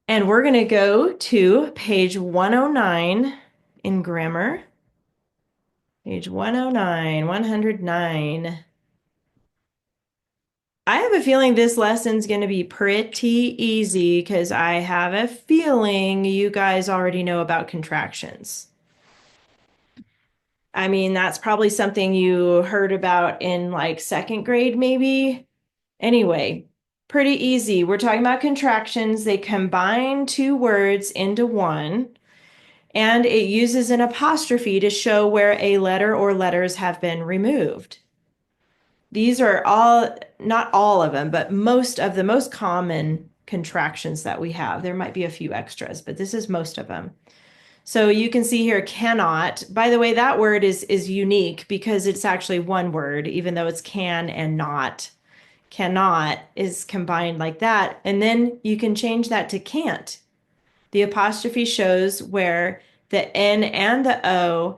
And we're going to go to page 109 in grammar. Page 109, 109. I have a feeling this lesson's going to be pretty easy because I have a feeling you guys already know about contractions. I mean, that's probably something you heard about in like second grade, maybe. Anyway, pretty easy. We're talking about contractions. They combine two words into one, and it uses an apostrophe to show where a letter or letters have been removed. These are all, not all of them, but most of the most common contractions that we have. There might be a few extras, but this is most of them. So you can see here cannot. By the way, that word is unique because it's actually one word, even though it's can and not. Cannot is combined like that. And then you can change that to can't. The apostrophe shows where the N and the O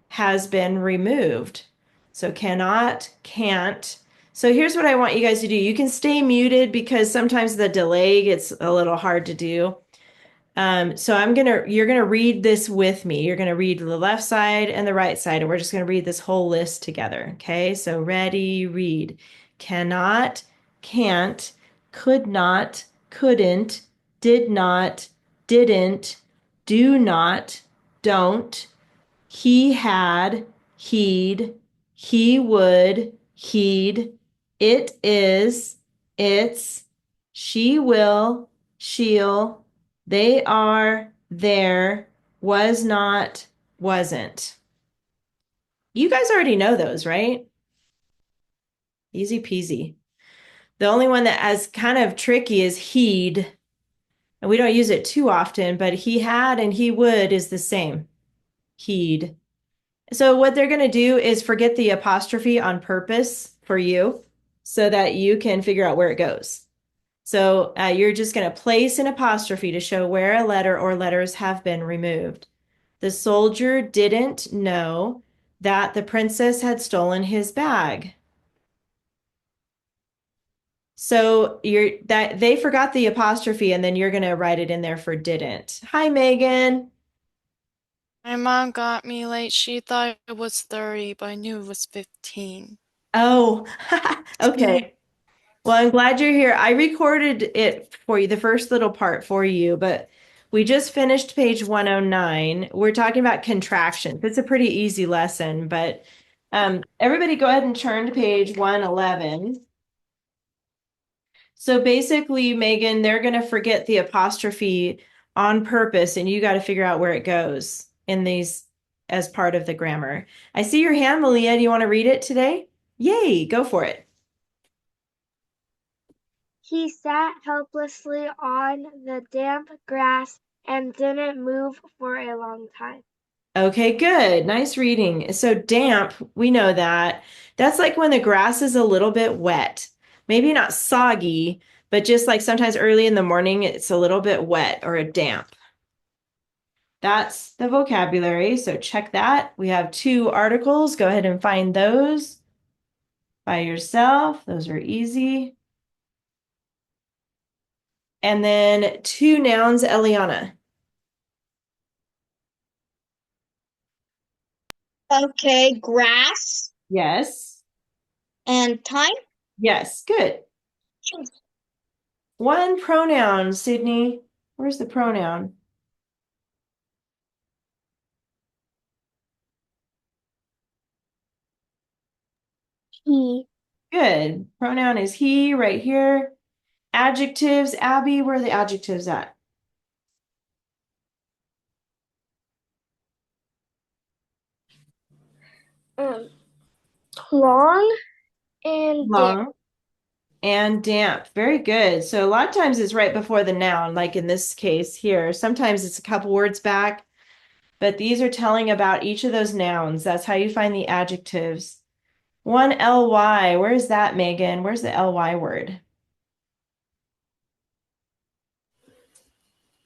has been removed. So cannot, can't. So here's what I want you guys to do. You can stay muted because sometimes the delay gets a little hard to do. So you're gonna read this with me. You're gonna read the left side and the right side, and we're just gonna read this whole list together. Okay, so ready, read. Cannot, can't, could not, couldn't, did not, didn't, do not, don't, he had, he'd, he would, he'd, it is, it's, she will, she'll, they are, there, was not, wasn't. You guys already know those, right? Easy peasy. The only one that is kind of tricky is he'd, and we don't use it too often, but he had and he would is the same. He'd. So what they're going to do is forget the apostrophe on purpose for you so that you can figure out where it goes. So you're just going to place an apostrophe to show where a letter or letters have been removed. The soldier didn't know that the princess had stolen his bag. So they forgot the apostrophe and then you're going to write it in there for didn't. Hi, Megan. My mom got me late. She thought it was 30, but I knew it was 15. Oh, okay. Well, I'm glad you're here. I recorded it for you, the first little part for you, but we just finished page 109. We're talking about contractions. It's a pretty easy lesson, but everybody go ahead and turn to page 111. So basically, Megan, they're going to forget the apostrophe on purpose, and you got to figure out where it goes in these as part of the grammar. I see your hand, Malia. Do you want to read it today? Yay, go for it. He sat helplessly on the damp grass and didn't move for a long time. Okay, good. Nice reading. So damp, we know that. That's like when the grass is a little bit wet. Maybe not soggy, but just like sometimes early in the morning, it's a little bit wet or damp. That's the vocabulary. So check that. We have two articles. Go ahead and find those by yourself. Those are easy. And then two nouns, Eliana. Okay, grass Yes. and time. Yes. Good. One pronoun, Sydney. Where's the pronoun? He, Good. Pronoun is he right here. Adjectives, Abby, where are the adjectives at? um, long and damp. Long and damp. Very good. So a lot of times it's right before the noun, like in this case here. Sometimes it's a couple words back, but these are telling about each of those nouns. That's how you find the adjectives. Y1LA, where's that, Megan? Where's the ly word?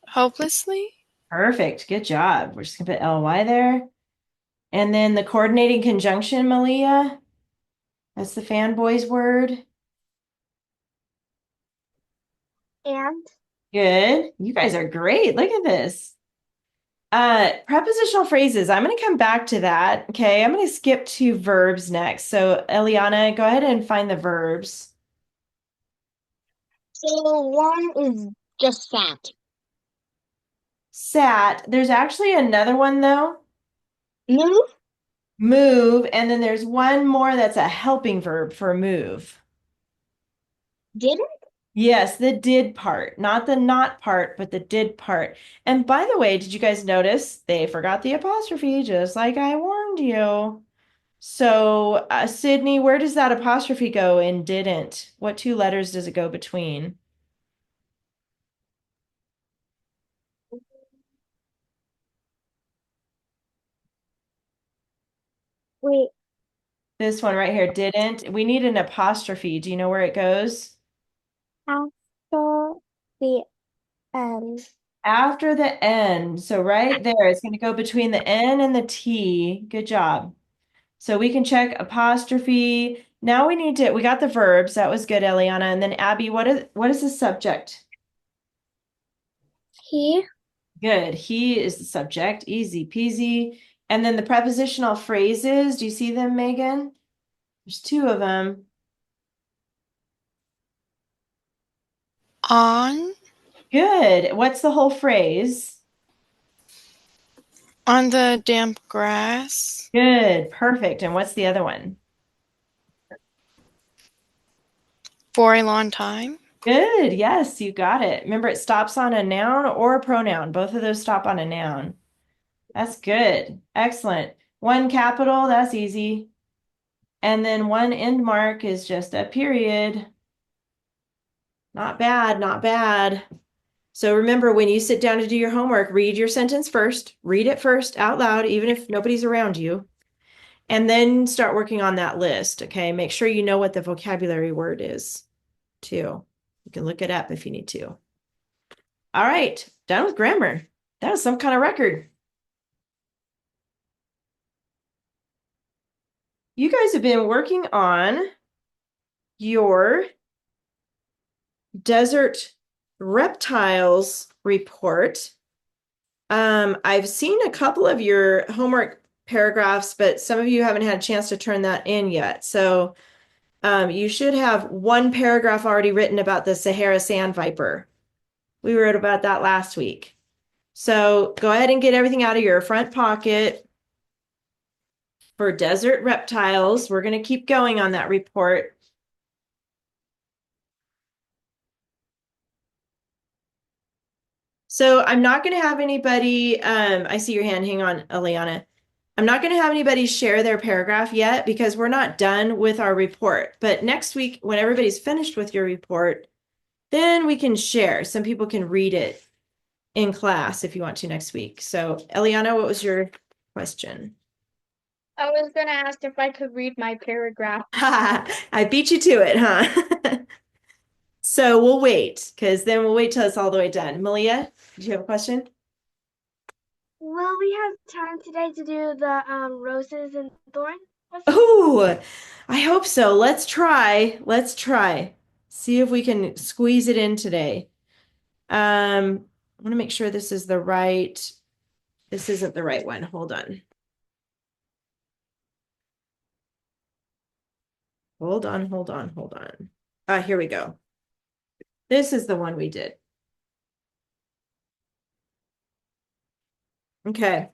Hopelessly? Perfect. Good job. We're just gonna put ly there. And then the coordinating conjunction, Malia. That's the fanboys word. And Good. You guys are great. Look at this. Prepositional phrases. I'm going to come back to that. Okay. I'm going to skip to verbs next. So, Eliana, go ahead and find the verbs. So one is just sat. Sat. There's actually another one though. Move, Move. And then there's one more that's a helping verb for move. didn't. Yes, the did part, not the not part, but the did part. And by the way, did you guys notice they forgot the apostrophe, just like I warned you? So, Sydney, where does that apostrophe go in didn't? What two letters does it go between? Wait, This one right here, didn't. We need an apostrophe. Do you know where it goes? after the end. After the N. So right there, it's going to go between the N and the T. Good job. So we can check apostrophe. Now we got the verbs. That was good, Eliana. And then Abby, what is the subject? He. Good. He is the subject. Easy peasy. And then the prepositional phrases. Do you see them, Megan? There's two of them. On Good. What's the whole phrase? on the damp grass Good. Perfect. And what's the other one? for a long time. Good. Yes, you got it. Remember, it stops on a noun or a pronoun. Both of those stop on a noun. That's good. Excellent. One capital, that's easy. And then one end mark is just a period. Not bad, not bad. So remember, when you sit down to do your homework, read your sentence first. Read it first out loud, even if nobody's around you. And then start working on that list, okay? Make sure you know what the vocabulary word is, too. You can look it up if you need to. All right, done with grammar. That was some kind of record. You guys have been working on your desert reptiles report. I've seen a couple of your homework paragraphs, but some of you haven't had a chance to turn that in yet. So you should have one paragraph already written about the Sahara sand viper. We wrote about that last week. So go ahead and get everything out of your front pocket. For desert reptiles, we're going to keep going on that report. So I'm not going to have anybody, I see your hand, hang on, Eliana. I'm not going to have anybody share their paragraph yet because we're not done with our report. But next week, when everybody's finished with your report, then we can share. Some people can read it in class if you want to next week. So Eliana, what was your question? I was gonna ask if I could read my paragraph. I beat you to it, huh? So we'll wait because then we'll wait till it's all the way done. Malia, did you have a question? Will we have time today to do the roses and thorns? Oh, I hope so. Let's try. Let's try. See if we can squeeze it in today. I want to make sure this is the right. This isn't the right one. Hold on. Hold on, hold on, hold on. Here we go. This is the one we did. Okay.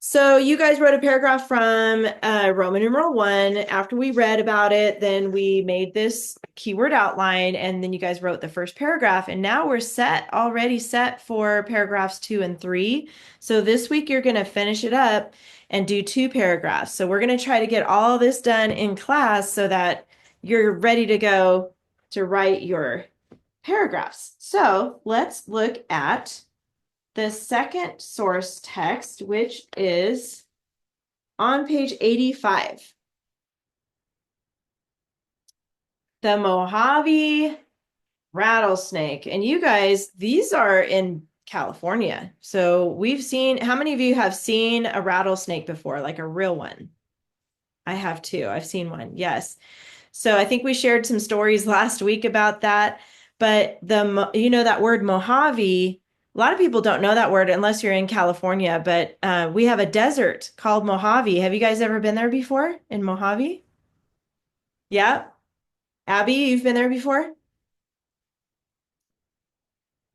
So you guys wrote a paragraph from Roman numeral 1. After we read about it, then we made this keyword outline, and then you guys wrote the first paragraph. And now we're already set for paragraphs 2 and 3. So this week you're going to finish it up and do 2 paragraphs. So we're going to try to get all this done in class so that you're ready to go to write your paragraphs. So let's look at the second source text, which is on page 85. The Mojave rattlesnake. And you guys, these are in California. So we've seen, how many of you have seen a rattlesnake before, like a real one? I have too. I've seen one. Yes. So I think we shared some stories last week about that. But you know that word Mojave, a lot of people don't know that word unless you're in California, but we have a desert called Mojave. Have you guys ever been there before in Mojave? Yeah. Abby, you've been there before?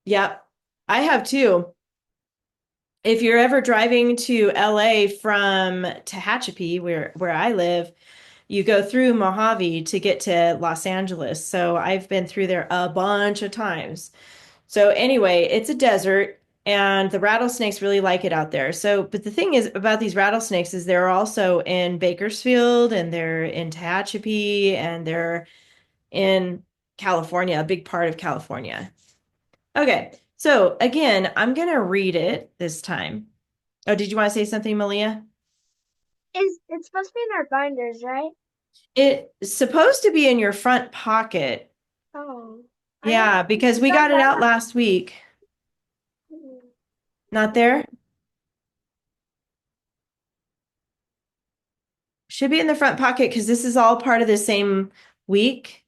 Yep. I have too. If you're ever driving to LA from Tehachapi, where I live, you go through Mojave to get to Los Angeles. So I've been through there a bunch of times. So anyway, it's a desert and the rattlesnakes really like it out there. So, but the thing is about these rattlesnakes is they're also in Bakersfield and they're in Tehachapi and they're in California, a big part of California. Okay. So again, I'm going to read it this time. Oh, did you want to say something, Malia? It's supposed to be in our binders, right? It's supposed to be in your front pocket. Oh. Yeah, because we got it out last week. Not there? Should be in the front pocket because this is all part of the same week.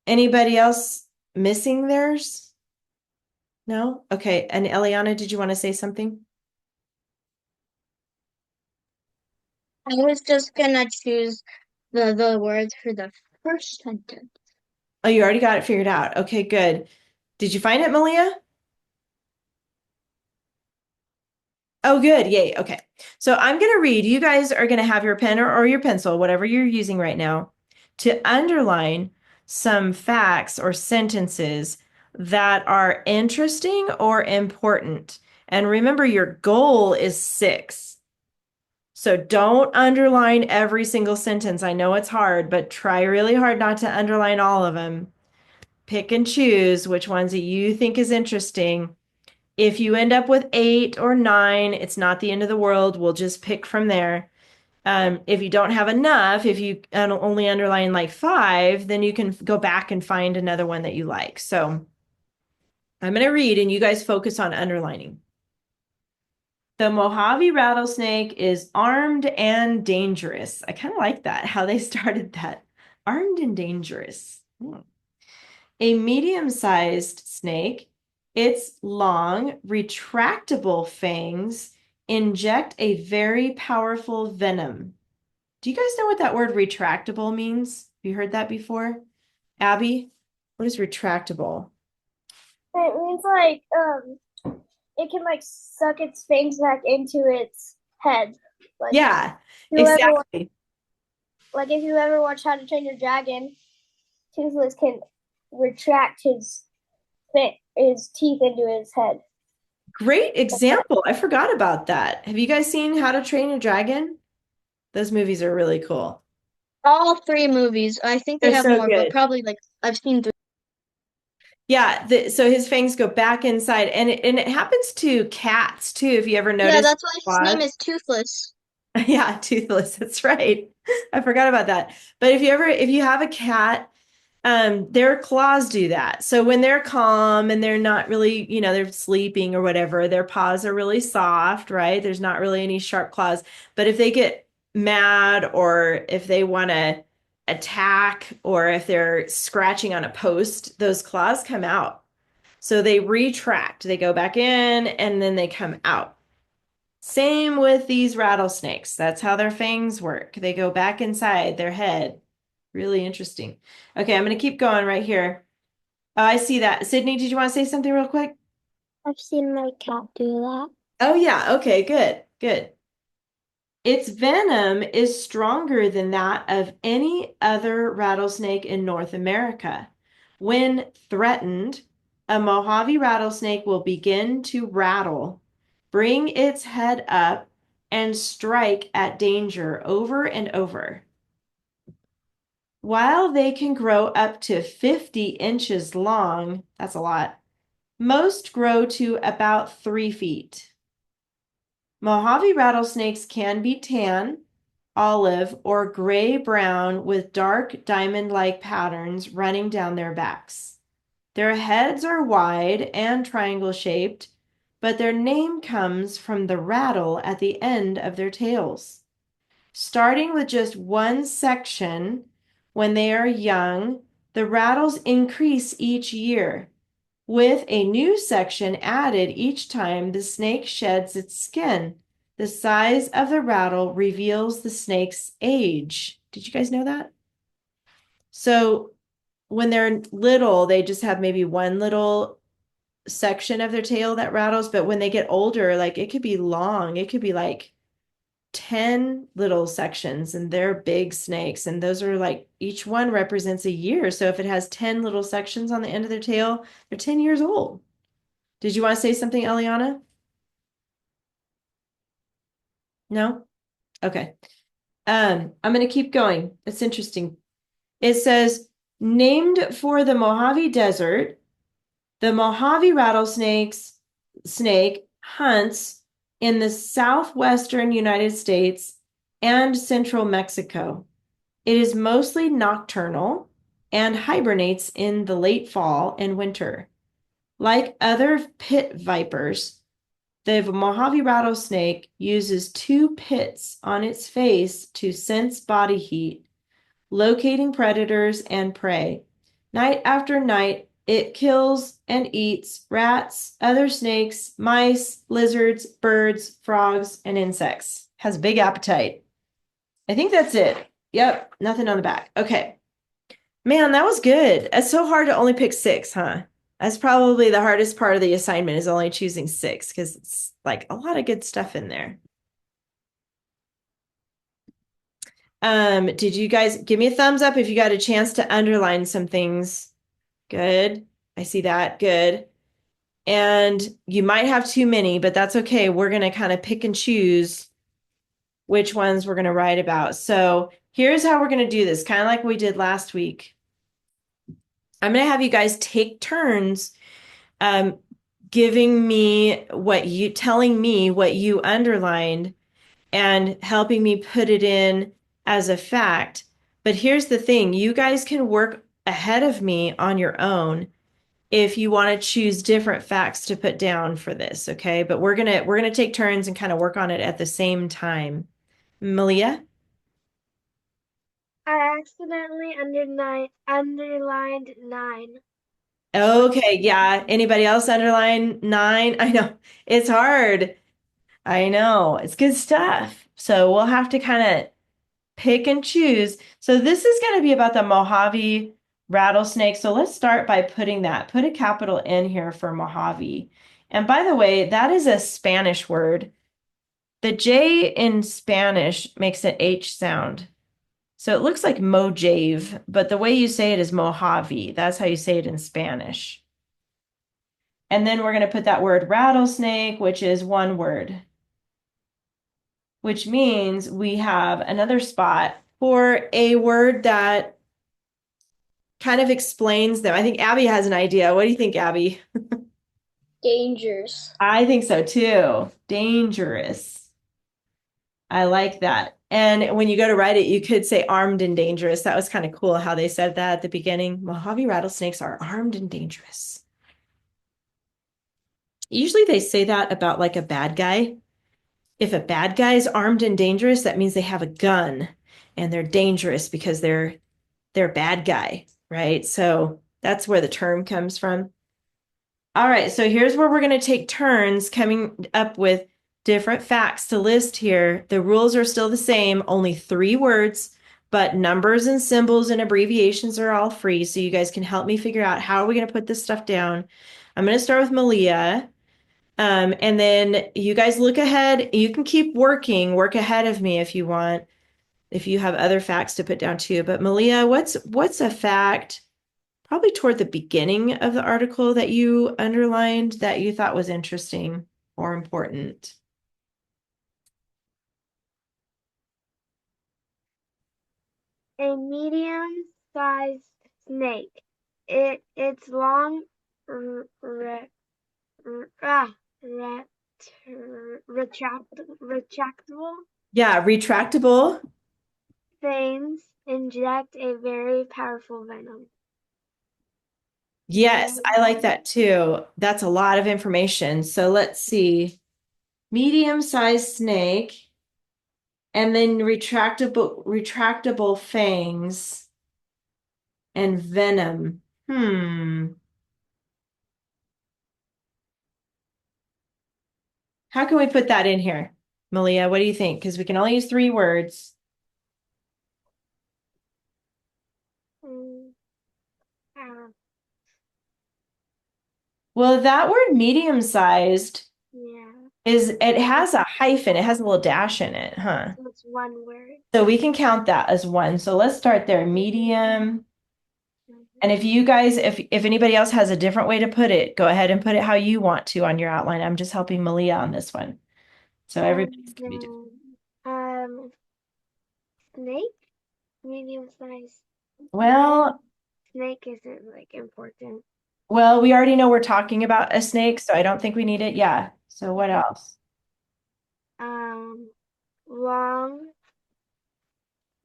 Anybody else missing theirs? No? Okay. And Eliana, did you want to say something? I was just gonna choose the words for the first sentence. Oh, you already got it figured out. Okay, good. Did you find it, Malia? Oh, good. Yay. Okay. So I'm going to read. You guys are going to have your pen or your pencil, whatever you're using right now, to underline some facts or sentences that are interesting or important. And remember, your goal is 6. So don't underline every single sentence. I know it's hard, but try really hard not to underline all of them. Pick and choose which ones that you think is interesting. If you end up with 8 or 9, it's not the end of the world. We'll just pick from there. If you don't have enough, if you only underline like 5, then you can go back and find another one that you like. So I'm going to read and you guys focus on underlining. The Mojave rattlesnake is armed and dangerous. I kind of like that, how they started that. Armed and dangerous. A medium-sized snake, its long, retractable fangs inject a very powerful venom. Do you guys know what that word retractable means? Have you heard that before? Abby, what is retractable? It means like it can like suck its fangs back into its head. Like Yeah, if you ever exactly. like if you ever watch How to Train Your Dragon, Toothless can retract his teeth into his head. Great example. I forgot about that. Have you guys seen How to Train Your Dragon? Those movies are really cool. All 3 movies. I think they They're have so more, but good. probably like I've seen 3. Yeah, so his fangs go back inside, and it happens to cats too. If you ever Yeah, noticed, that's why his name is Toothless. yeah, toothless. That's right. I forgot about that. But if you have a cat, their claws do that. So when they're calm and they're not really, they're sleeping or whatever, their paws are really soft, right? There's not really any sharp claws. But if they get mad or if they want to attack or if they're scratching on a post, those claws come out. So they retract, they go back in and then they come out. Same with these rattlesnakes. That's how their fangs work. They go back inside their head. Really interesting. Okay, I'm going to keep going right here. Oh, I see that. Sydney, did you want to say something real quick? I've seen my cat do that. Oh, yeah. Okay, good. Good. Its venom is stronger than that of any other rattlesnake in North America. When threatened, a Mojave rattlesnake will begin to rattle, bring its head up, and strike at danger over and over. While they can grow up to 50 inches long, that's a lot, most grow to about 3 feet. Mojave rattlesnakes can be tan, olive, or gray-brown with dark diamond-like patterns running down their backs. Their heads are wide and triangle-shaped, but their name comes from the rattle at the end of their tails. Starting with just one section when they are young, The rattles increase each year, with a new section added each time the snake sheds its skin. The size of the rattle reveals the snake's age. Did you guys know that? So when they're little, they just have maybe one little section of their tail that rattles, but when they get older, like it could be long. It could be like 10 little sections, and they're big snakes, and those are like each one represents a year. So if it has 10 little sections on the end of their tail, they're 10 years old. Did you want to say something, Eliana? No? Okay. I'm going to keep going. It's interesting. It says, named for the Mojave Desert, the Mojave snake hunts in the southwestern United States and central Mexico. It is mostly nocturnal and hibernates in the late fall and winter. Like other pit vipers, the Mojave rattlesnake uses two pits on its face to sense body heat, locating predators and prey. Night after night, it kills and eats rats, other snakes, mice, lizards, birds, frogs, and insects. Has a big appetite. I think that's it. Yep, nothing on the back. Okay. Man, that was good. It's so hard to only pick 6, huh? That's probably the hardest part of the assignment is only choosing 6 because it's like a lot of good stuff in there. Did you guys give me a thumbs up if you got a chance to underline some things? Good. I see that. Good. And you might have too many, but that's okay. We're going to kind of pick and choose which ones we're going to write about. So here's how we're going to do this, kind of like we did last week. I'm going to have you guys take turns telling me what you underlined and helping me put it in as a fact. But here's the thing, you guys can work ahead of me on your own if you want to choose different facts to put down for this, okay? But we're gonna take turns and kind of work on it at the same time. Malia? I accidentally underlined 9. Okay, yeah. Anybody else underline 9? I know it's hard. I know it's good stuff. So we'll have to kind of pick and choose. So this is going to be about the Mojave rattlesnake. So let's start by put a capital N here for Mojave. And by the way, that is a Spanish word. The J in Spanish makes an H sound. So it looks like Mojave, but the way you say it is Mojave. That's how you say it in Spanish. And then we're going to put that word rattlesnake, which is one word, which means we have another spot for a word that kind of explains them. I think Abby has an idea. What do you think, Abby? Dangers. I think so too. Dangerous. I like that. And when you go to write it, you could say armed and dangerous. That was kind of cool how they said that at the beginning. Mojave rattlesnakes are armed and dangerous. Usually they say that about like a bad guy. If a bad guy is armed and dangerous, that means they have a gun and they're dangerous because they're a bad guy, right? So that's where the term comes from. All right, so here's where we're going to take turns coming up with different facts to list here. The rules are still the same, only 3 words, but numbers and symbols and abbreviations are all free, so you guys can help me figure out how are we going to put this stuff down. I'm going to start with Malia, and then you guys look ahead. You can keep work ahead of me if you want, if you have other facts to put down too. But Malia, what's a fact probably toward the beginning of the article that you underlined that you thought was interesting or important? A medium-sized snake. It's long, retractable Yeah, retractable. fangs inject a very powerful venom. Yes, I like that too. That's a lot of information. So let's see. Medium-sized snake and then retractable fangs. and venom. How can we put that in here? Malia, what do you think? Because we can only use 3 words. Mm, uh, Well, that word medium-sized yeah. it has a hyphen, it has a little dash in it, huh? So it's 1 word. So we can count that as 1. So let's start there, medium. And if you guys, if anybody else has a different way to put it, go ahead and put it how you want to on your outline. I'm just helping Malia on this one. So everybody's gonna be different. Snake, medium size. Well, Snake isn't like important. we already know we're talking about a snake, so I don't think we need it. Yeah. So what else? Long,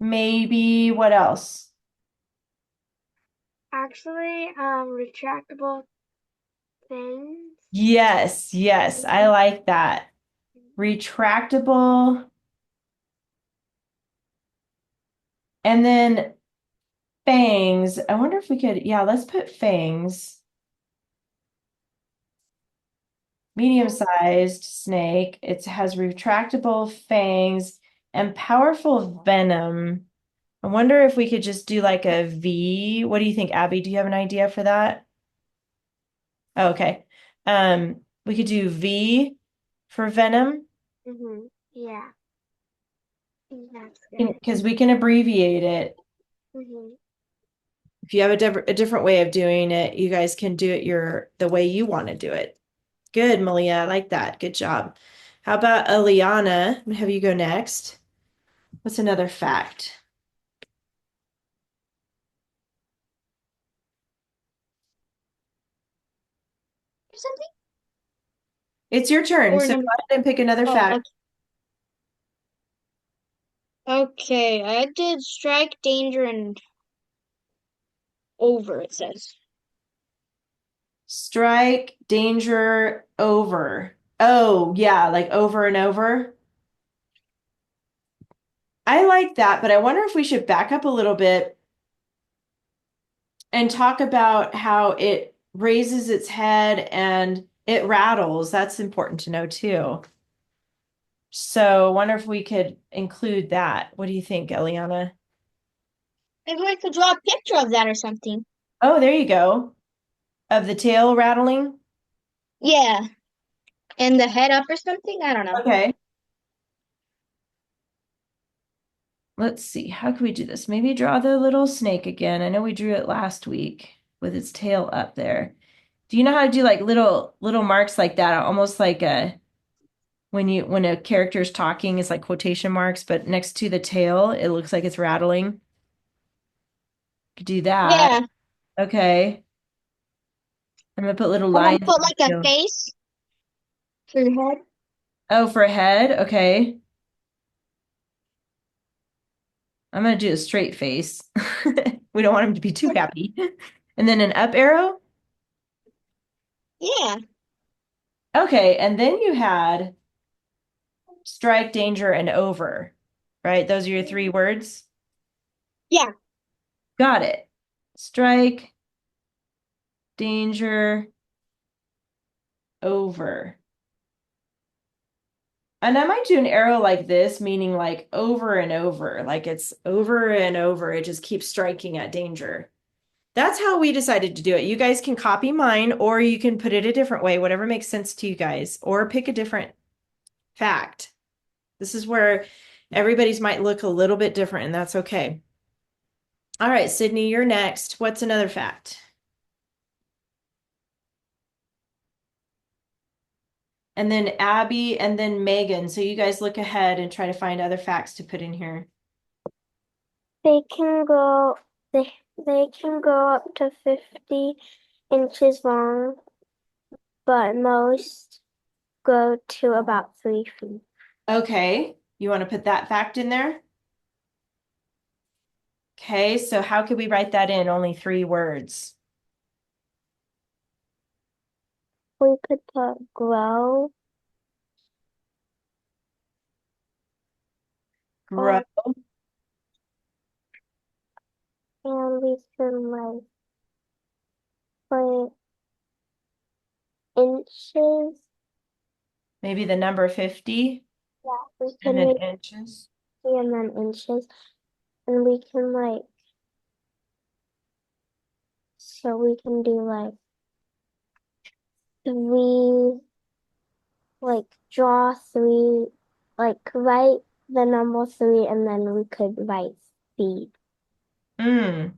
Maybe what else? actually, retractable things. Yes, yes, I like that. Retractable. And then fangs. I wonder if we could, yeah, let's put fangs. Medium-sized snake. It has retractable fangs and powerful venom. I wonder if we could just do like a V. What do you think, Abby? Do you have an idea for that? Oh, okay. We could do V for venom Yeah, that's good. because we can abbreviate it. Mm-hmm. If you have a different way of doing it, you guys can do it the way you want to do it. Good, Malia. I like that. Good job. How about Eliana? I'm gonna have you go next. What's another fact? Something? It's your turn, Or so go number. ahead and pick another Oh, fact. okay. I did strike, danger, and over, it says. Strike, danger, over. Oh, yeah, like over and over. I like that, but I wonder if we should back up a little bit and talk about how it raises its head and it rattles. That's important to know too. So I wonder if we could include that. What do you think, Eliana? Maybe we could draw a picture of that or something. Oh, there you go. Of the tail rattling. Yeah. And the head up or something? I don't know. Okay. Let's see. How can we do this? Maybe draw the little snake again. I know we drew it last week with its tail up there. Do you know how to do like little marks like that? Almost like a when a character is talking, it's like quotation marks, but next to the tail, it looks like it's rattling. Could do that. Yeah. Okay. I'm gonna put little And then lines. put in the like a tail. face for the head. Oh, for a head? Okay. I'm gonna do a straight face. We don't want him to be too happy. And then an up arrow. Yeah. Okay, and then you had strike, danger, and over, right? Those are your 3 words. Yeah. Got it. Strike, danger, over. And I might do an arrow like this, meaning like over and over, like it's over and over. It just keeps striking at danger. That's how we decided to do it. You guys can copy mine, or you can put it a different way, whatever makes sense to you guys, or pick a different fact. This is where everybody's might look a little bit different, and that's okay. All right, Sydney, you're next. What's another fact? And then Abby and then Megan. So you guys look ahead and try to find other facts to put in here. They can go they can go up to 50 inches long, but most go to about 3 feet. Okay, you want to put that fact in there? Okay, so how could we write that in? Only 3 words. We could put grow Grow. or And we can like put inches. Maybe the number 50 Yeah, we and can then make inches. and then inches. And we can like, so we can do like three, like draw three, like write the number 3 and then we could write feet. Mm,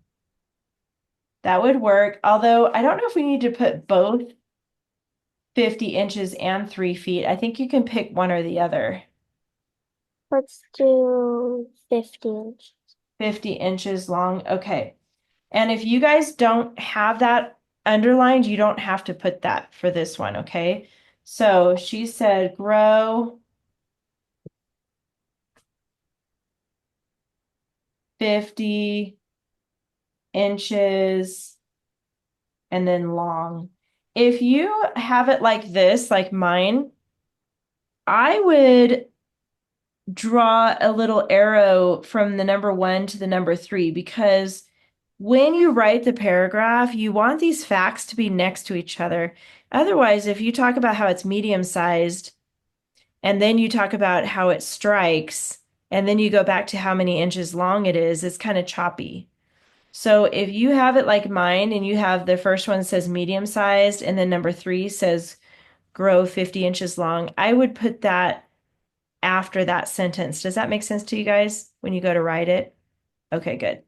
that would work. Although I don't know if we need to put both 50 inches and 3 feet. I think you can pick one or the other. Let's do 50 inches. 50 inches long. Okay. And if you guys don't have that underlined, you don't have to put that for this one, okay? So she said grow 50 inches and then long. If you have it like this, like mine, I would draw a little arrow from the number 1 to the number 3 because when you write the paragraph, you want these facts to be next to each other. Otherwise, if you talk about how it's medium sized and then you talk about how it strikes and then you go back to how many inches long it is, it's kind of choppy. So if you have it like mine and you have the first one says medium sized and then number 3 says grow 50 inches long, I would put that after that sentence. Does that make sense to you guys when you go to write it? Okay, good.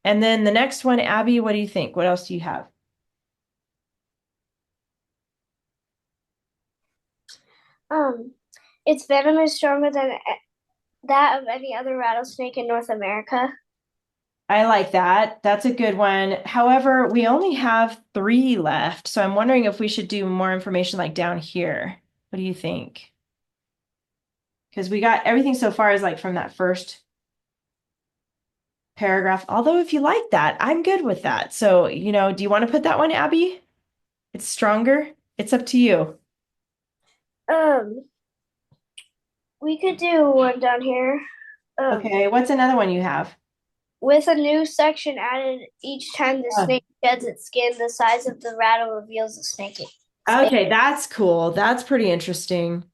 And then the next one, Abby, what do you think? What else do you have? Its venom is stronger than that of any other rattlesnake in North America. I like that. That's a good one. However, we only have 3 left. So I'm wondering if we should do more information like down here. What do you think? Because we got everything so far is like from that first paragraph. Although if you like that, I'm good with that. So, do you want to put that one, Abby? It's stronger. It's up to you. Um, we could do one down here. Okay, what's another one you have? With a new section added each time the Oh. snake sheds its skin, the size of the rattle reveals the snake. Okay, that's cool. That's pretty interesting.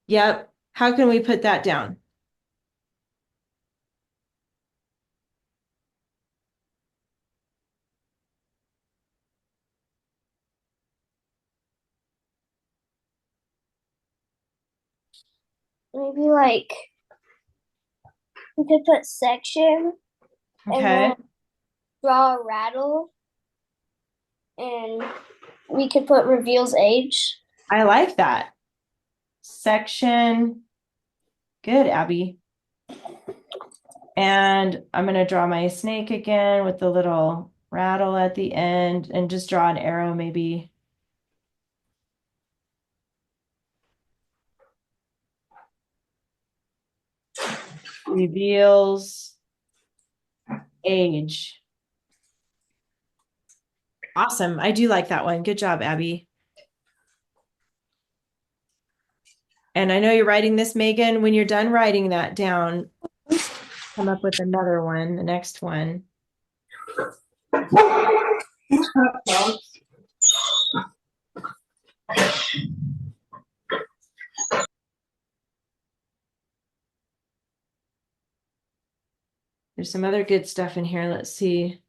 Yep. How can we put that down? Maybe like we could put section and Okay. then draw a rattle and we could put reveals age. I like that. Section. Good, Abby. And I'm going to draw my snake again with the little rattle at the end and just draw an arrow maybe. Reveals age. Awesome. I do like that one. Good job, Abby. And I know you're writing this, Megan. When you're done writing that down, come up with another one, the next one. There's some other good stuff in here. Let's see.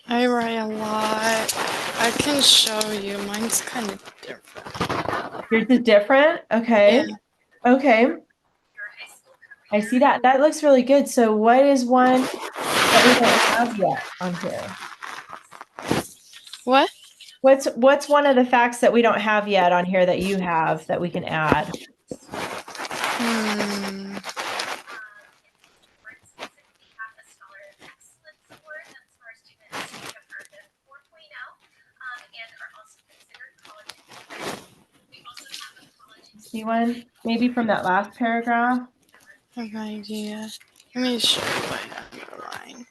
I write a lot. I can show you. Mine's kind of different. Yours is different? Okay. Yeah. Okay. I see that. That looks really good. So what is one that we don't have yet on here? What? What's one of the facts that we don't have yet on here that you have that we can add? Hmm. See one? Maybe from that last paragraph? I have no idea. Let me show you what I have underlined.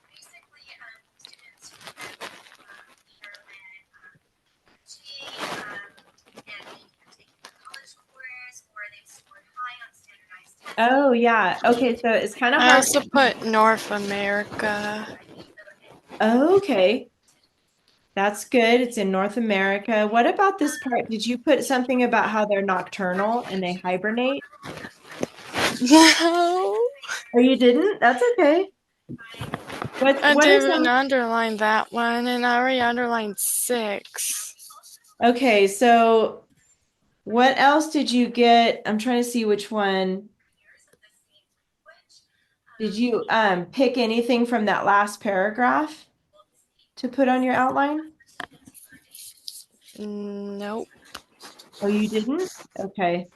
Oh, yeah. Okay, so it's kind of I hard. also put North America. Oh, okay. That's good. It's in North America. What about this part? Did you put something about how they're nocturnal and they hibernate? No. Or you didn't? That's okay. I What is didn't underline that one, and I already underlined 6. okay, so what else did you get? I'm trying to see which one. Did you pick anything from that last paragraph to put on your outline? Nope. Oh, you didn't? Okay.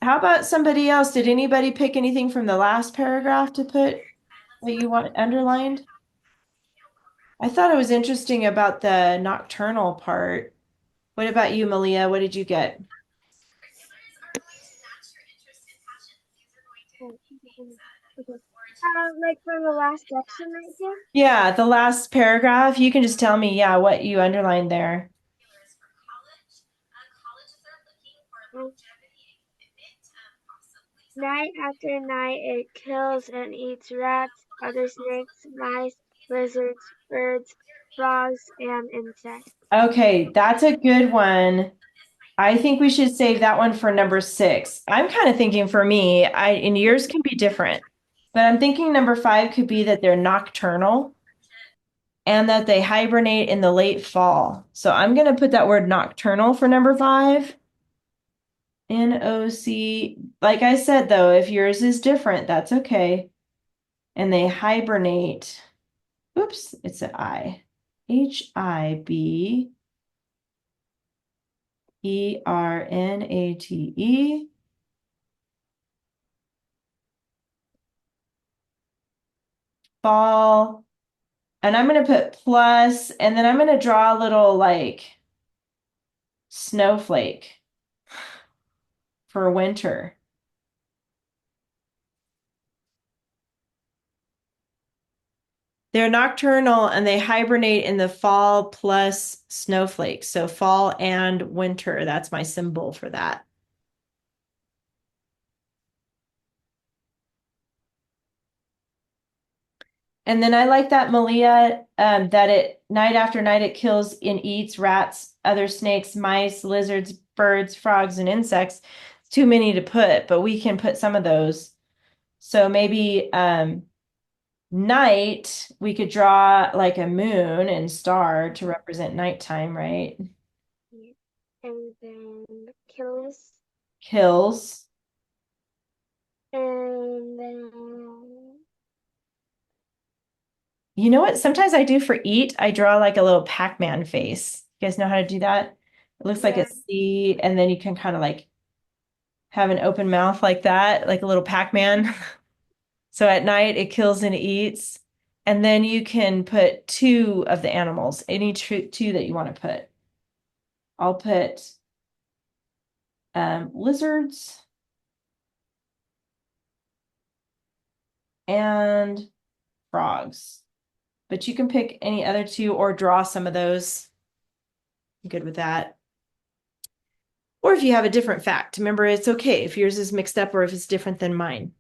How about somebody else? Did anybody pick anything from the last paragraph to put that you want underlined? I thought it was interesting about the nocturnal part. What about you, Malia? What did you get? Okay. Like from the last section right here. Yeah, the last paragraph. You can just tell me, yeah, what you underlined there. Um, Night after night, it kills and eats rats, other snakes, mice, lizards, birds, frogs, and insects. Okay, that's a good one. I think we should save that one for number 6. I'm kind of thinking for me, and yours can be different, but I'm thinking number 5 could be that they're nocturnal and that they hibernate in the late fall. So I'm going to put that word nocturnal for number 5. NOC. Like I said, though, if yours is different, that's okay. And they hibernate. Oops, it's an I. Hibernate. Fall. And I'm going to put plus, and then I'm going to draw a little like snowflake for winter. They're nocturnal and they hibernate in the fall plus snowflakes. So fall and winter. That's my symbol for that. And then I like that Malia, that it night after night it kills and eats rats, other snakes, mice, lizards, birds, frogs, and insects. Too many to put, but we can put some of those. So maybe night, we could draw like a moon and star to represent nighttime, right? Yeah. And then kills. Kills. And then You know what? Sometimes I do for eat, I draw like a little Pac-Man face. You guys know how to do that? It looks like a yeah, C, and then you can kind of like have an open mouth like that, like a little Pac-Man. So at night it kills and eats. And then you can put 2 of the animals, any two that you want to put. I'll put lizards and frogs. But you can pick any other 2 or draw some of those. I'm good with that. Or if you have a different fact, remember it's okay if yours is mixed up or if it's different than mine.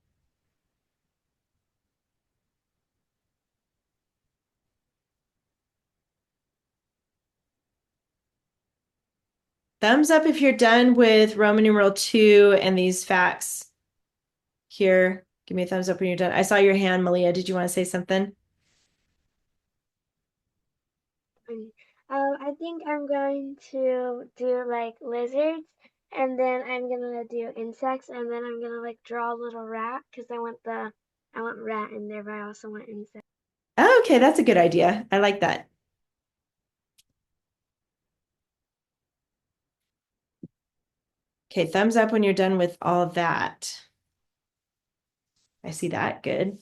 Thumbs up if you're done with Roman numeral 2 and these facts here. Give me a thumbs up when you're done. I saw your hand, Malia. Did you want to say something? I think I'm going to do like lizards, and then I'm gonna do insects, and then I'm gonna like draw a little rat because I want rat in there, but I also want insect. Oh, okay, that's a good idea. I like that. Okay, thumbs up when you're done with all of that. I see that. Good.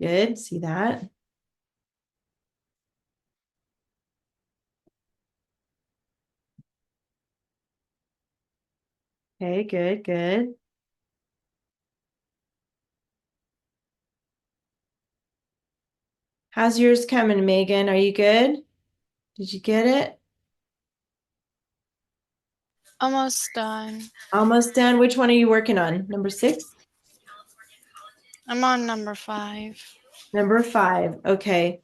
Good. See that. Okay, good, good. How's yours coming, Megan? Are you good? Did you get it? Almost done. Almost done. Which one are you working on? Number 6? I'm on number 5. Number 5. Okay.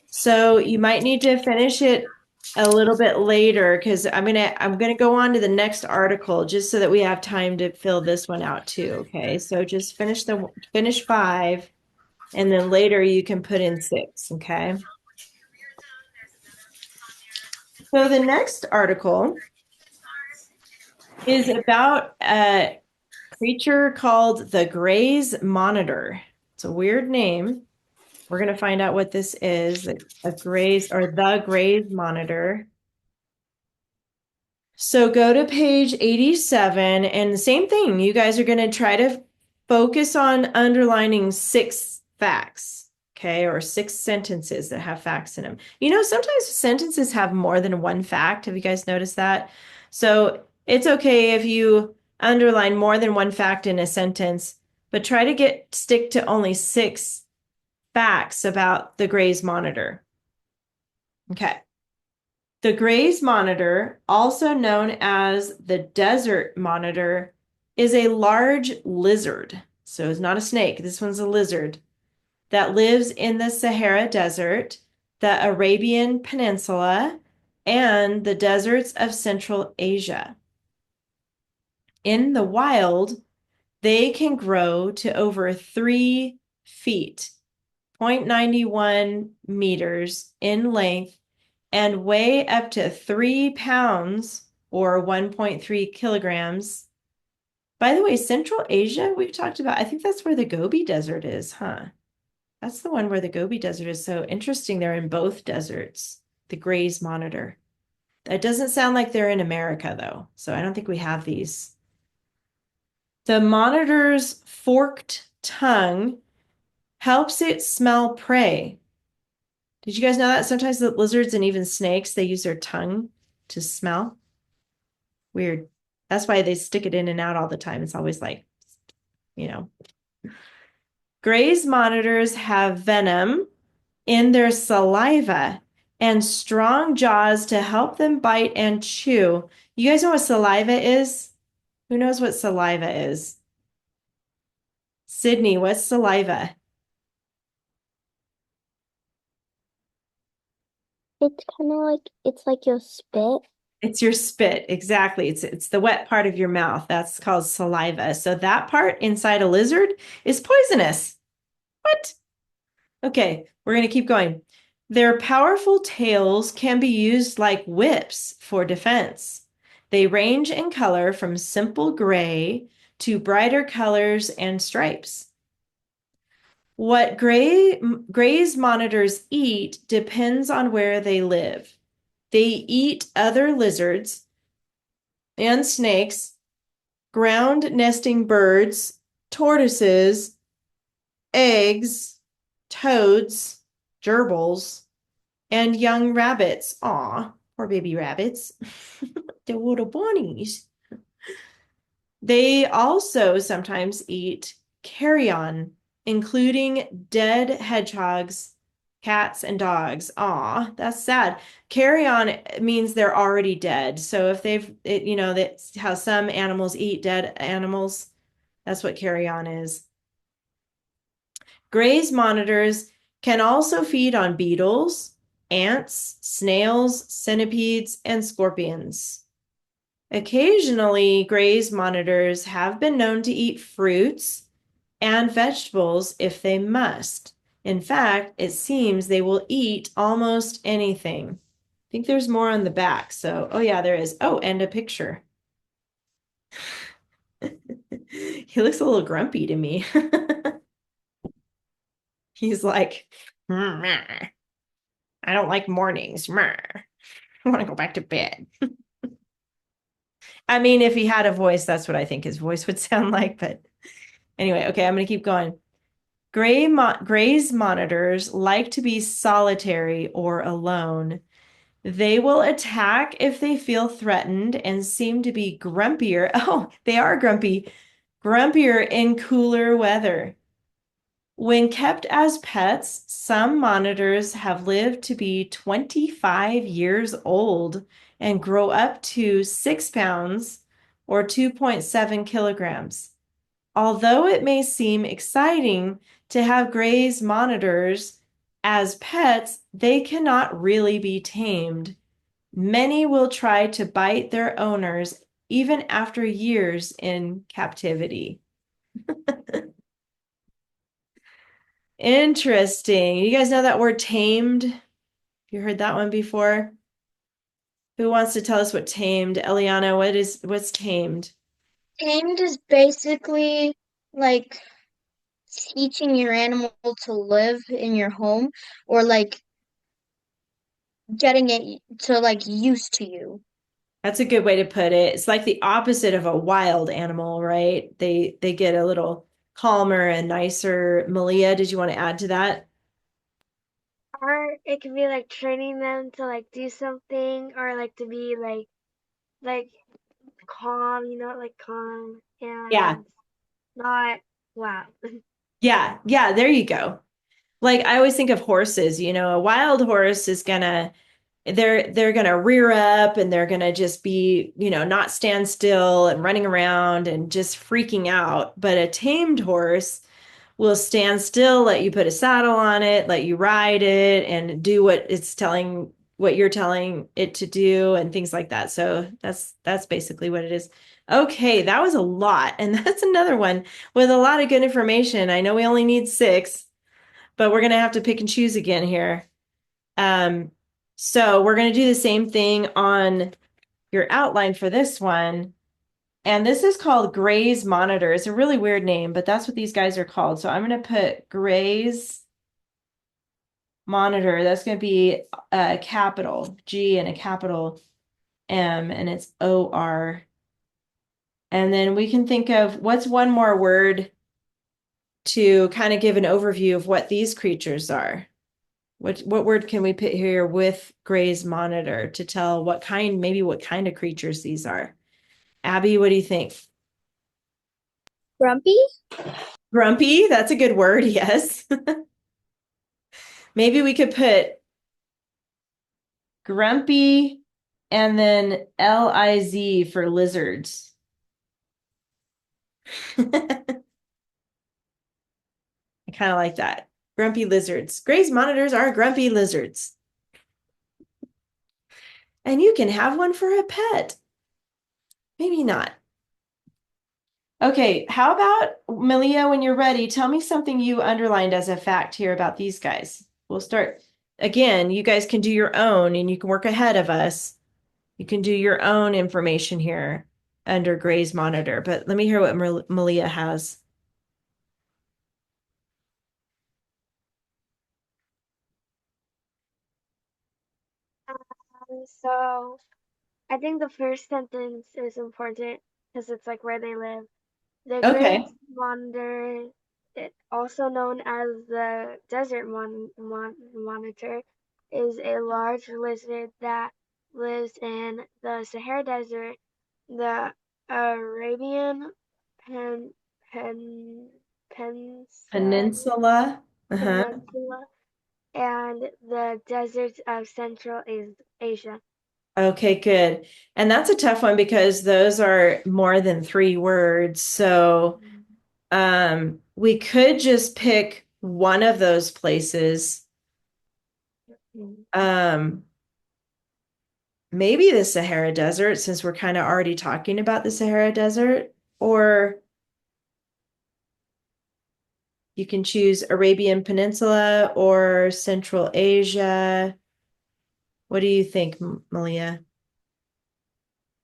So you might need to finish it a little bit later because I'm gonna go on to the next article just so that we have time to fill this one out too. Okay. So just finish 5 and then later you can put in 6. Okay. So the next article is about a creature called the Gray's Monitor. It's a weird name. We're going to find out what this is, a Gray's or the Gray's Monitor. So go to page 87 and the same thing. You guys are going to try to focus on underlining 6 facts, okay, or 6 sentences that have facts in them. You know, sometimes sentences have more than one fact. Have you guys noticed that? So it's okay if you underline more than one fact in a sentence, but try to stick to only 6 facts about the Gray's Monitor. Okay. The Gray's Monitor, also known as the desert monitor, is a large lizard. So it's not a snake. This one's a lizard that lives in the Sahara Desert, the Arabian Peninsula, and the deserts of Central Asia. In the wild, they can grow to over 3 feet, 0.91 meters in length, and weigh up to 3 pounds or 1.3 kilograms. By the way, Central Asia, we've talked about, I think that's where the Gobi Desert is, huh? That's the one where the Gobi Desert is. So interesting. They're in both deserts, the Gray's Monitor. That doesn't sound like they're in America, though. So I don't think we have these. The monitor's forked tongue helps it smell prey. Did you guys know that sometimes the lizards and even snakes, they use their tongue to smell? Weird. That's why they stick it in and out all the time. It's always like, you know. Gray's monitors have venom in their saliva and strong jaws to help them bite and chew. You guys know what saliva is? Who knows what saliva is? Sydney, what's saliva? It's kind of like it's like your spit. It's your spit, exactly. It's the wet part of your mouth. That's called saliva. So that part inside a lizard is poisonous. What? Okay, we're going to keep going. Their powerful tails can be used like whips for defense. They range in color from simple gray to brighter colors and stripes. What Gray's monitors eat depends on where they live. They eat other lizards and snakes, ground nesting birds, tortoises, eggs, toads, gerbils, and young rabbits. Aw, poor baby rabbits. The little bunnies. They also sometimes eat carrion, including dead hedgehogs, cats, and dogs. Aw, that's sad. Carrion means they're already dead. So if that's how some animals eat dead animals. That's what carrion is. Gray's monitors can also feed on beetles, ants, snails, centipedes, and scorpions. Occasionally, Gray's monitors have been known to eat fruits and vegetables if they must. In fact, it seems they will eat almost anything. I think there's more on the back. So, oh yeah, there is. Oh, and a picture. He looks a little grumpy to me. He's like, "Meh. I don't like mornings. Meh. I want to go back to bed." I mean, if he had a voice, that's what I think his voice would sound like. But anyway, okay, I'm going to keep going. Gray's monitors like to be solitary or alone. They will attack if they feel threatened and seem to be grumpier. Oh, they are grumpy. Grumpier in cooler weather. When kept as pets, some monitors have lived to be 25 years old and grow up to 6 pounds or 2.7 kilograms. Although it may seem exciting to have Gray's monitors as pets, they cannot really be tamed. Many will try to bite their owners even after years in captivity. Interesting. You guys know that word tamed? You heard that one before? Who wants to tell us what tamed? Eliana, what's tamed? Tamed is basically like teaching your animal to live in your home or like getting it to like used to you. That's a good way to put it. It's like the opposite of a wild animal, right? They get a little calmer and nicer. Malia, did you want to add to that? Or it could be like training them to like do something or like to be like calm, like calm Yeah. and not loud. Yeah, there you go. Like I always think of horses, a wild horse is gonna they're gonna rear up and they're gonna just be, not stand still and running around and just freaking out. But a tamed horse will stand still, let you put a saddle on it, let you ride it, and do what you're telling it to do, and things like that. So that's basically what it is. Okay, that was a lot, and that's another one with a lot of good information. I know we only need six, but we're gonna have to pick and choose again here. Um, so we're gonna do the same thing on your outline for this one. And this is called Gray's Monitor. It's a really weird name, but that's what these guys are called. So I'm going to put Gray's Monitor. That's going to be a capital G and a capital M, and it's OR. And then we can think of what's one more word to kind of give an overview of what these creatures are. What word can we put here with Gray's Monitor to tell maybe what kind of creatures these are? Abby, what do you think? Grumpy? Grumpy, that's a good word, yes. Maybe we could put grumpy and then LIZ for lizards. I kind of like that. Grumpy lizards. Gray's monitors are grumpy lizards. And you can have one for a pet. Maybe not. Okay, how about Malia, when you're ready, tell me something you underlined as a fact here about these guys. We'll start again. You guys can do your own and you can work ahead of us. You can do your own information here under Gray's monitor, but let me hear what Malia has. So I think the first sentence is important because it's like where they live. The Okay. Great Monitor, also known as the Desert Monitor, is a large lizard that lives in the Sahara Desert, the Arabian Pen, Pen, Peninsula. Uh-huh. Peninsula, and the deserts of Central Asia. Okay, good. And that's a tough one because those are more than three words. So we could just pick one of those places. Mhm. Um, maybe the Sahara Desert, since we're kind of already talking about the Sahara Desert, or you can choose Arabian Peninsula or Central Asia. What do you think, Malia?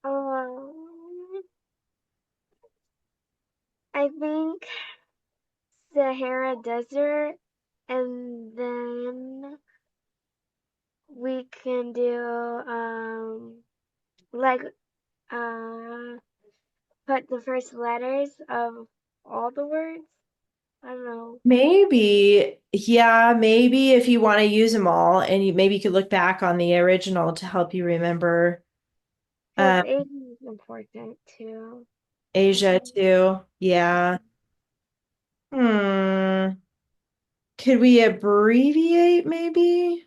Um, I think Sahara Desert, and then we can do like uh put the first letters of all the words. I don't know. Maybe, yeah, maybe if you want to use them all, and maybe you could look back on the original to help you remember Because uh, Asian is important too. I Asia think. too. Yeah. Hmm. Could we abbreviate maybe?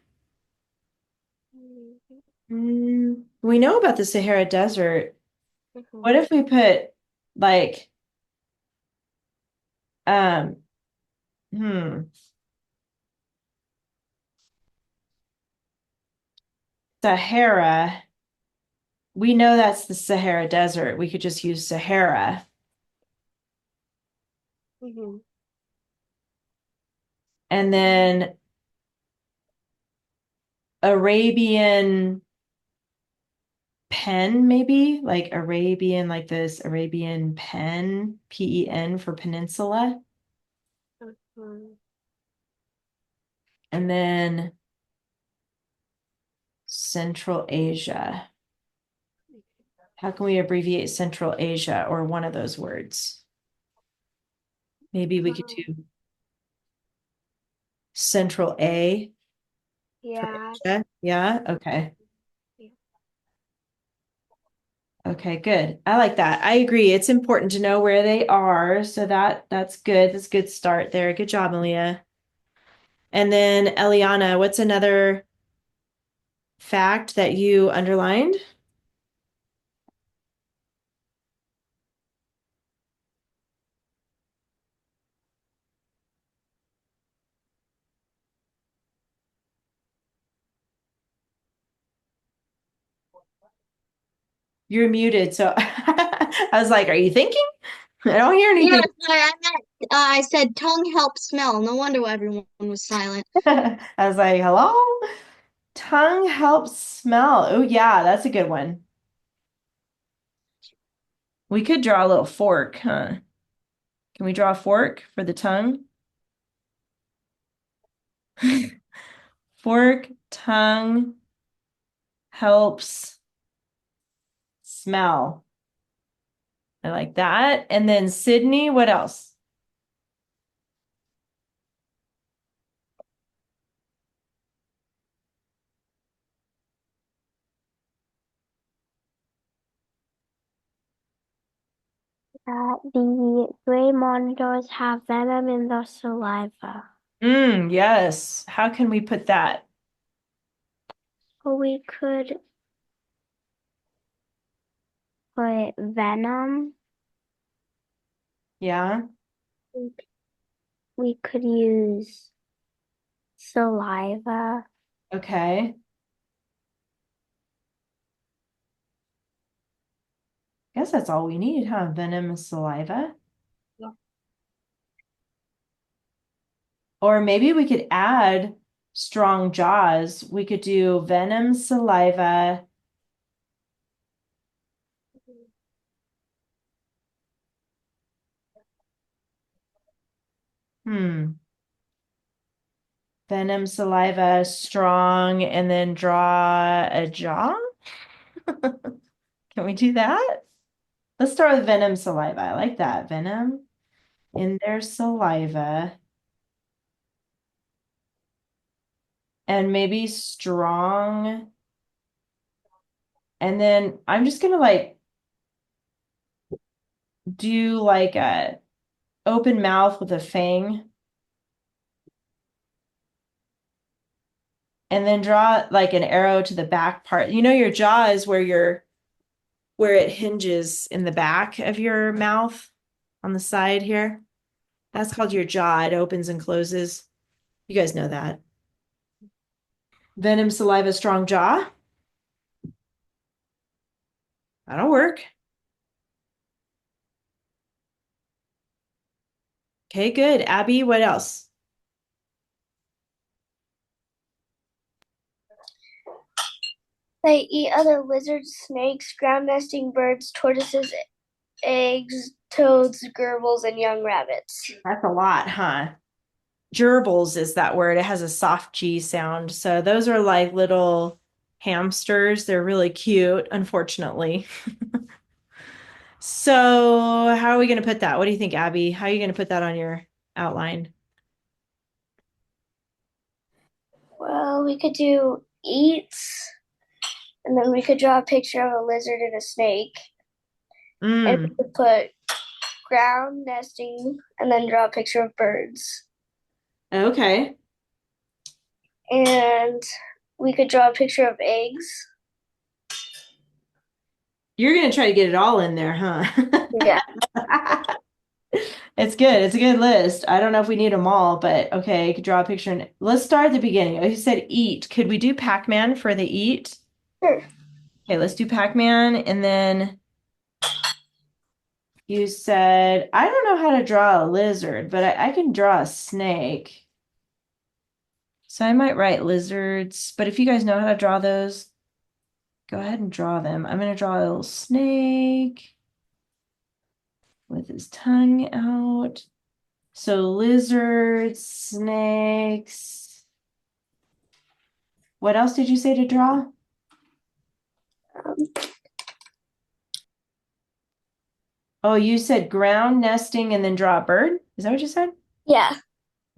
Mhm. We know about the Sahara Desert. What Mhm. if we put like um hmm Sahara? We know that's the Sahara Desert. We could just use Sahara. Mhm. And then Arabian pen, maybe like Arabian, like this Arabian pen, Pen for peninsula. Mhm. And then Central Asia. How can we abbreviate Central Asia or one of those words? Maybe we could Um, do Central A for yeah. Asia. Yeah, okay. Yeah. Okay, good. I like that. I agree. It's important to know where they are. So that's good. That's a good start there. Good job, Malia. And then Eliana, what's another fact that you underlined? You're muted. So I was like, are you thinking? I don't hear Yeah, anything. sorry, I said tongue helps smell. No wonder why everyone was silent. I was like, hello? Tongue helps smell. Oh, yeah, that's a good one. We could draw a little fork, huh? Can we draw a fork for the tongue? Fork, tongue helps smell. I like that. And then Sydney, what else? The gray monitors have venom in their saliva. Yes. How can we put that? Or we could put venom. Yeah. We could use saliva. Okay. Guess that's all we need, huh? Venom and saliva. Yeah. Or maybe we could add strong jaws. We could do venom, saliva. Hmm. Venom, saliva, strong, and then draw a jaw. Can we do that? Let's start with venom, saliva. I like that. Venom in their saliva. And maybe strong. And then I'm just gonna like do like a open mouth with a fang. And then draw like an arrow to the back part. You know, your jaw is where it hinges in the back of your mouth on the side here. That's called your jaw. It opens and closes. You guys know that. Venom, saliva, strong jaw. That'll work. Okay, good. Abby, what else? They eat other lizards, snakes, ground nesting birds, tortoises, eggs, toads, gerbils, and young rabbits. That's a lot, huh? Gerbils is that word. It has a soft G sound. So those are like little hamsters. They're really cute, unfortunately. So how are we going to put that? What do you think, Abby? How are you going to put that on your outline? Well, we could do eats, and then we could draw a picture of a lizard and a snake, and we Mm, could put ground nesting, and then draw a picture of birds. Okay. And we could draw a picture of eggs. You're gonna try to get it all in there, Yeah. huh? It's good. It's a good list. I don't know if we need them all, but okay, you could draw a picture and let's start at the beginning. You said eat. Could we do Pac-Man for the eat? Sure. Okay, let's do Pac-Man. And then you said, I don't know how to draw a lizard, but I can draw a snake. So I might write lizards, but if you guys know how to draw those, go ahead and draw them. I'm going to draw a little snake with his tongue out. So lizards, snakes. What else did you say to draw? Um, Oh, you said ground nesting and then draw a bird? Is that what you said? yeah.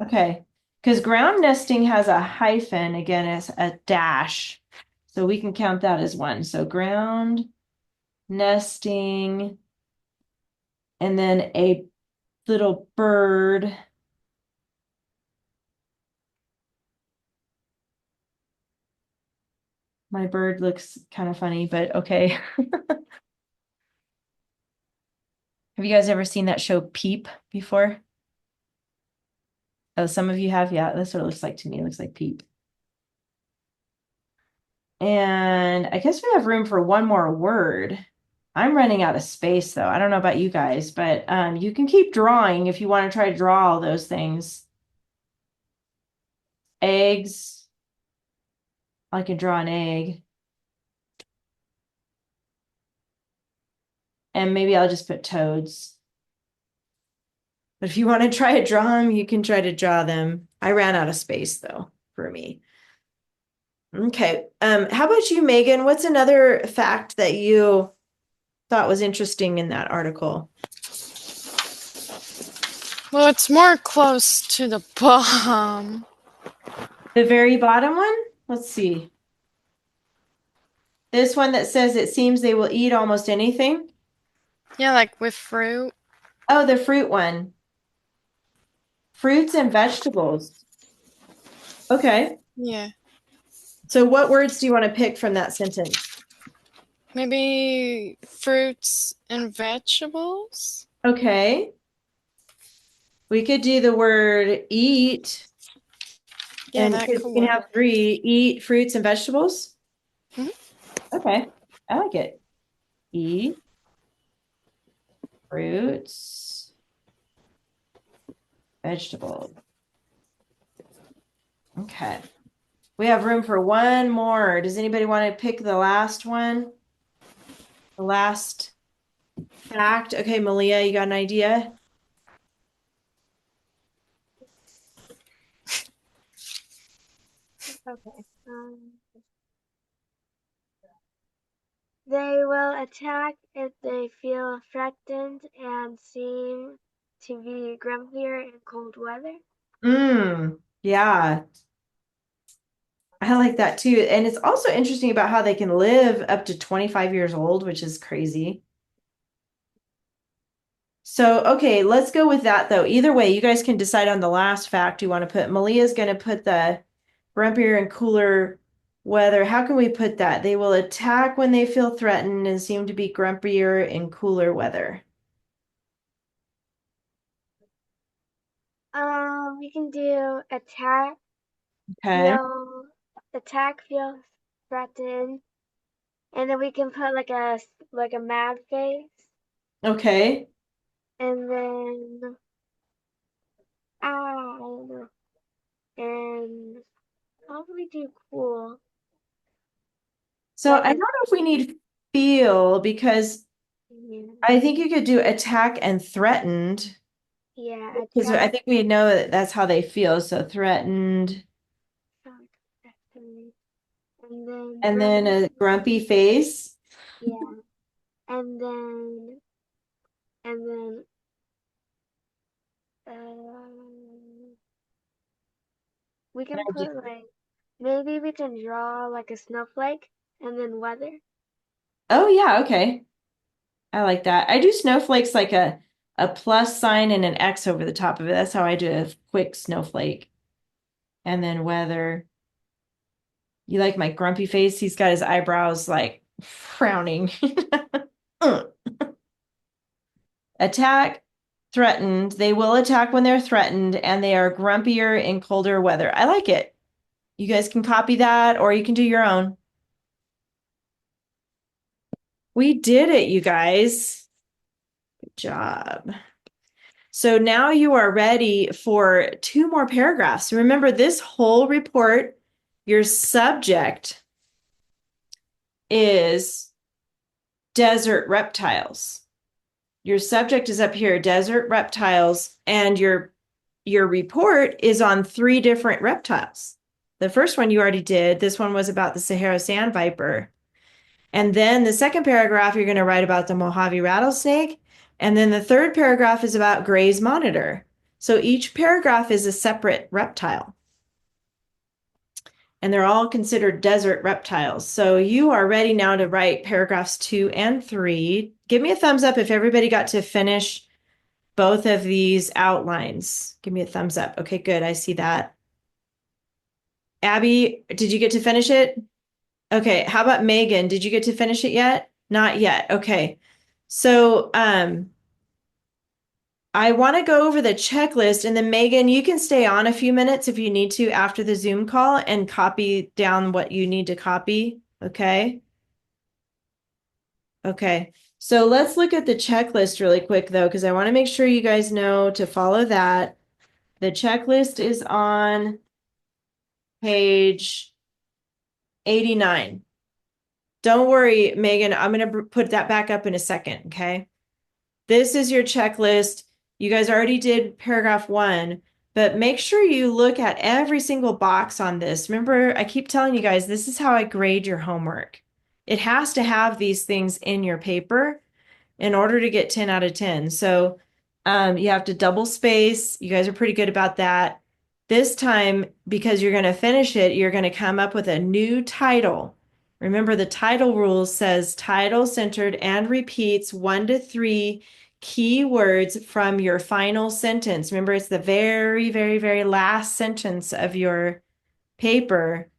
Okay. Because ground nesting has a hyphen, again, it's a dash. So we can count that as one. So ground nesting and then a little bird. My bird looks kind of funny, but okay. Have you guys ever seen that show Peep before? Oh, some of you have. Yeah, that's what it looks like to me. It looks like Peep. And I guess we have room for one more word. I'm running out of space though. I don't know about you guys, but you can keep drawing if you want to try to draw all those things. Eggs. I can draw an egg. And maybe I'll just put toads. But if you want to try to draw them, you can try to draw them. I ran out of space though for me. Okay. How about you, Megan? What's another fact that you thought was interesting in that article? Well, it's more close to the bottom. The very bottom one? Let's see. This one that says it seems they will eat almost anything. Yeah, like with fruit. Oh, the fruit one. Fruits and vegetables. Okay. Yeah. So what words do you want to pick from that sentence? Maybe fruits and vegetables? Okay. We could do the word eat, Yeah, and that kids could can work. have three: eat fruits and vegetables. Mhm. Okay. I like it. Eat fruits, vegetables. Okay. We have room for one more. Does anybody want to pick the last one? The last fact? Okay, Malia, you got an idea? Okay. They will attack if they feel threatened and seem to be grumpier in cold weather. Yeah, I like that too. And it's also interesting about how they can live up to 25 years old, which is crazy. So, okay, let's go with that though. Either way, you guys can decide on the last fact you want to put. Malia's going to put the grumpier and cooler weather. How can we put that? They will attack when they feel threatened and seem to be grumpier in cooler weather. We can do Okay. feel, attack, feel threatened, and then we can put like a mad face, Okay. and then I don't know, and how do we do cool? So I Like don't know if we need feel because yeah, I think you could do attack and threatened. yeah, Because I attack, think we know that that's how they feel. So threatened, threatened, and then and then grumpy, a grumpy face. yeah, and then and then we can put like maybe we can draw like a snowflake and then weather. Oh yeah, okay. I like that. I do snowflakes like a plus sign and an X over the top of it. That's how I do a quick snowflake. and then weather. You like my grumpy face? He's got his eyebrows like frowning. Attack, threatened. They will attack when they're threatened, and they are grumpier in colder weather. I like it. You guys can copy that, or you can do your own. We did it, you guys. Good job. So now you are ready for 2 more paragraphs. Remember, this whole report, your subject is desert reptiles. Your subject is up here, desert reptiles, and your report is on 3 different reptiles. The first one you already did. This one was about the Sahara sand viper. And then the second paragraph, you're going to write about the Mojave rattlesnake. And then the third paragraph is about Gray's monitor. So each paragraph is a separate reptile. And they're all considered desert reptiles. So you are ready now to write paragraphs 2 and 3. Give me a thumbs up if everybody got to finish both of these outlines. Give me a thumbs up. Okay, good. I see that. Abby, did you get to finish it? Okay, how about Megan? Did you get to finish it yet? Not yet. Okay. So, I want to go over the checklist, and then Megan, you can stay on a few minutes if you need to after the Zoom call and copy down what you need to copy. Okay. Okay. So let's look at the checklist really quick though, because I want to make sure you guys know to follow that. The checklist is on page 89. Don't worry, Megan, I'm going to put that back up in a second, okay? This is your checklist. You guys already did paragraph 1, but make sure you look at every single box on this. Remember, I keep telling you guys, this is how I grade your homework. It has to have these things in your paper in order to get 10 out of 10. So you have to double space. You guys are pretty good about that. This time, because you're going to finish it, you're going to come up with a new title. Remember, the title rule says title centered and repeats 1 to 3 key words from your final sentence. Remember, it's the very, very, very last sentence of your paper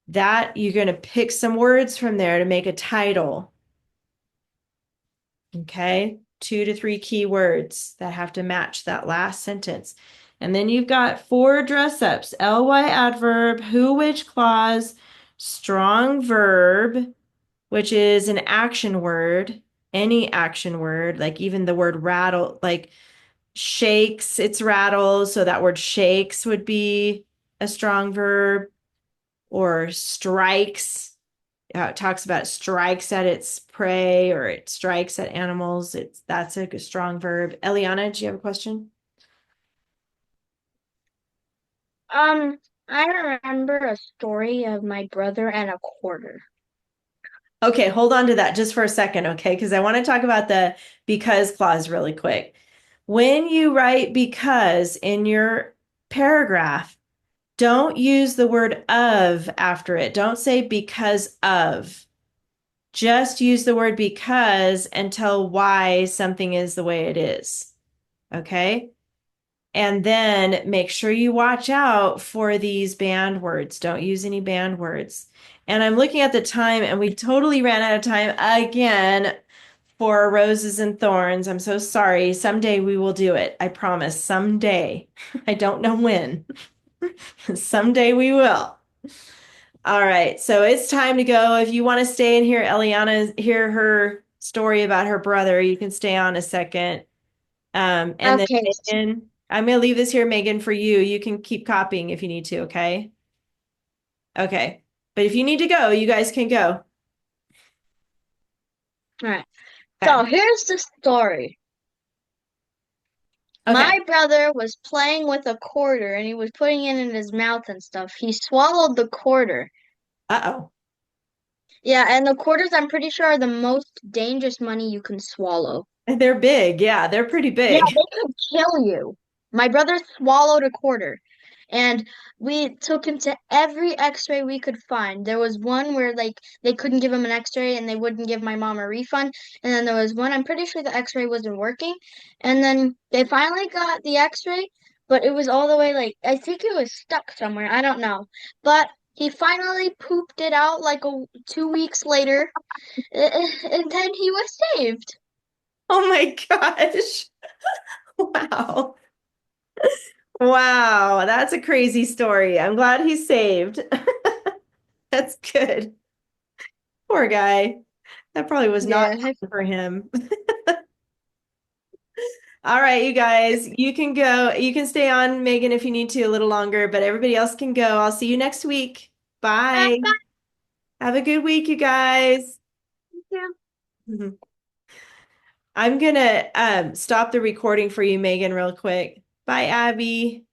that you're going to pick some words from there to make a title. Okay, 2 to 3 key words that have to match that last sentence. And then you've got 4 dress ups: ly adverb, who, which clause, strong verb, which is an action word, any action word, like even the word rattle, like shakes, it's rattles. So that word shakes would be a strong verb, or strikes. It talks about strikes at its prey, or it strikes at animals. That's a strong verb. Eliana, do you have a question? I remember a story of my brother and a quarter. Okay, hold on to that just for a second, okay? Because I want to talk about the because clause really quick. When you write because in your paragraph, don't use the word of after it. Don't say because of. Just use the word because and tell why something is the way it is. Okay? And then make sure you watch out for these banned words. Don't use any banned words. And I'm looking at the time, and we totally ran out of time again for roses and thorns. I'm so sorry. Someday we will do it. I promise. Someday. I don't know when. Someday we will. All right. So it's time to go. If you want to stay in here, Eliana, hear her story about her brother, you can stay on a second. And then Okay. Megan, I'm going to leave this here, Megan, for you. You can keep copying if you need to, okay? Okay. But if you need to go, you guys can go. All right. Okay. So here's the story. Okay. My brother was playing with a quarter and he was putting it in his mouth and stuff. He swallowed the quarter. Uh-oh. Yeah, and the quarters, I'm pretty sure, are the most dangerous money you can swallow. They're big. Yeah, they're pretty Yeah, big. they could kill you. My brother swallowed a quarter, and we took him to every x-ray we could find. There was one where like they couldn't give him an x-ray and they wouldn't give my mom a refund. And then there was one, I'm pretty sure the x-ray wasn't working. And then they finally got the x-ray, but it was all the way like I think it was stuck somewhere. I don't know. But he finally pooped it out like 2 weeks later, and then he was saved. Oh my gosh. Wow. Wow, that's a crazy story. I'm glad he's saved. That's good. Poor guy. That probably was not Yeah, fun for him. All right, you guys, you can go. You can stay on, Megan, if you need to a little longer, but everybody else can go. I'll see you next week. Bye. Have a good week, you guys. Yeah. Mhm. I'm gonna stop the recording for you, Megan, real quick. Bye, Abby.